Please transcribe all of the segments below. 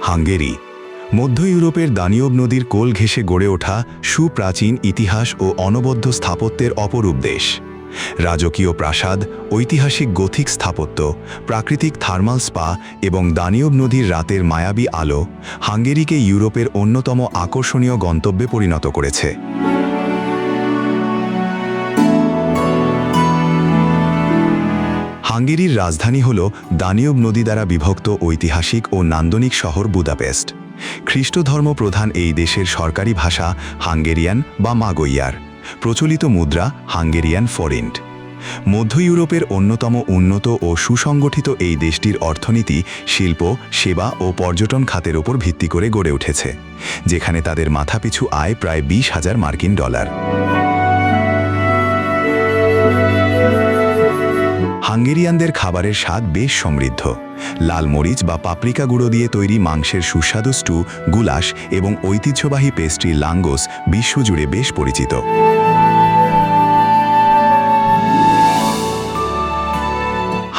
Hungary মধ্য ইউরোপের Danube নদীর কোল ঘেঁষে গড়ে ওঠা সুপ্রাচীন ইতিহাস ও অনবদ্য স্থাপত্যের অপরূপ দেশ। রাজকীয় প্রাসাদ, ঐতিহাসিক গথিক স্থাপত্য, প্রাকৃতিক থার্মাল স্পা এবং দানিউব নদীর রাতের মায়াবী আলো হাঙ্গেরিকে ইউরোপের অন্যতম আকর্ষণীয় গন্তব্যে পরিণত করেছে। হাঙ্গেরির রাজধানী হল দানিউব নদী দ্বারা বিভক্ত ঐতিহাসিক ও নান্দনিক শহর বুদাপেস্ট। খ্রিস্টধর্ম প্রধান এই দেশের সরকারি ভাষা হাঙ্গেরিয়ান বা মাগইয়ার। প্রচলিত মুদ্রা হাঙ্গেরিয়ান ফরেন্ট। মধ্য ইউরোপের অন্যতম উন্নত ও সুসংগঠিত এই দেশটির অর্থনীতি শিল্প, সেবা ও পর্যটন খাতের ওপর ভিত্তি করে গড়ে উঠেছে, যেখানে তাদের মাথাপিছু আয় প্রায় 20,000 মার্কিন ডলার। হাঙ্গেরিয়ানদের খাবারের স্বাদ বেশ সমৃদ্ধ। লাল মরিচ বা পাপরিকা গুঁড়ো দিয়ে তৈরি মাংসের সুস্বাদু স্টু, গুলাশ এবং ঐতিহ্যবাহী পেস্ট্রি লাঙ্গোস বিশ্বজুড়ে বেশ পরিচিত।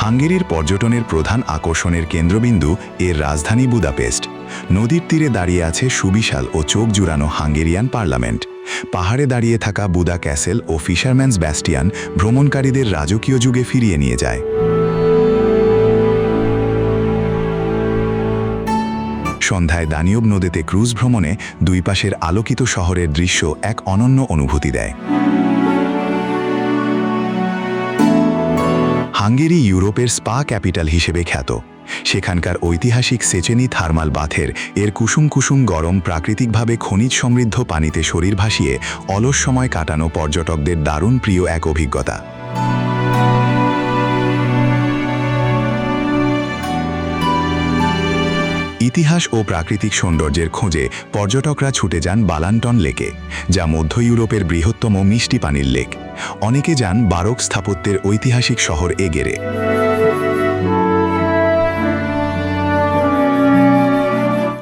হাঙ্গেরির পর্যটনের প্রধান আকর্ষণের কেন্দ্রবিন্দু এর রাজধানী বুদাপেস্ট। নদীর তীরে দাঁড়িয়ে আছে সুবিশাল ও চোখ জুড়ানো হাঙ্গেরিয়ান পার্লামেন্ট। পাহাড়ে দাঁড়িয়ে থাকা বুদা ক্যাসেল ও ফিশারম্যানস ব্যাস্টিয়ান ভ্রমণকারীদের রাজকীয় যুগে ফিরিয়ে নিয়ে যায়। সন্ধ্যায় দানিউব নদীতে ক্রুজ ভ্রমণে দুই পাশের আলোকিত শহরের দৃশ্য এক অনন্য অনুভূতি দেয়। হাঙ্গেরি ইউরোপের স্পা ক্যাপিটাল হিসেবে খ্যাত। সেখানকার ঐতিহাসিক সেচেনি থার্মাল বাথের এর কুসুম কুসুম গরম প্রাকৃতিকভাবে খনিজ সমৃদ্ধ পানিতে শরীর ভাসিয়ে অলস সময় কাটানো পর্যটকদের দারুণ প্রিয় এক অভিজ্ঞতা। ইতিহাস ও প্রাকৃতিক সৌন্দর্যের খোঁজে পর্যটকরা ছুটে যান বালান্টন লেকে, যা মধ্য ইউরোপের বৃহত্তম মিষ্টি পানির লেক। অনেকে যান বারোক স্থাপত্যের ঐতিহাসিক শহর এগেরে।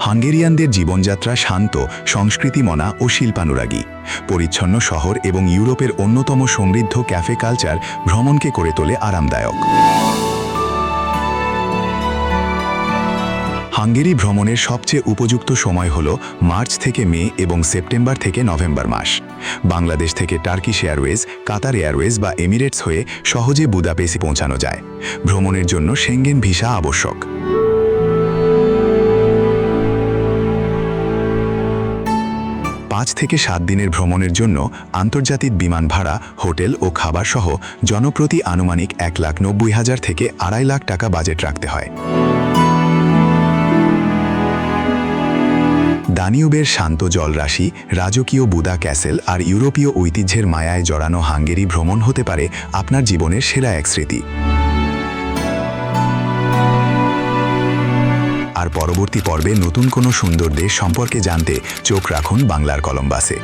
হাঙ্গেরিয়ানদের জীবনযাত্রা শান্ত, সংস্কৃতিমনা ও শিল্পানুরাগী। পরিচ্ছন্ন শহর এবং ইউরোপের অন্যতম সমৃদ্ধ ক্যাফে কালচার ভ্রমণকে করে তোলে আরামদায়ক। হাঙ্গেরি ভ্রমণের সবচেয়ে উপযুক্ত সময় হল মার্চ থেকে মে এবং সেপ্টেম্বর থেকে নভেম্বর মাস। বাংলাদেশ থেকে টার্কিশ এয়ারওয়েজ, কাতার এয়ারওয়েজ বা এমিরেটস হয়ে সহজে বুদাপেস্টে পৌঁছানো যায়। ভ্রমণের জন্য সেঙ্গেন ভিসা আবশ্যক। 5 থেকে 7 দিনের ভ্রমণের জন্য আন্তর্জাতিক বিমান ভাড়া, হোটেল ও খাবার সহ জনপ্রতি আনুমানিক 1,90,000 থেকে 2.5 লাখ টাকা বাজেট রাখতে হয়। দানিউবের শান্ত জলরাশি, রাজকীয় বুদা ক্যাসেল আর ইউরোপীয় ঐতিহ্যের মায়ায় জড়ানো হাঙ্গেরি ভ্রমণ হতে পারে আপনার জীবনের সেরা এক স্মৃতি। আর পরবর্তী পর্বে নতুন কোনো সুন্দর দেশ সম্পর্কে জানতে চোখ রাখুন বাংলার কলম্বাসে।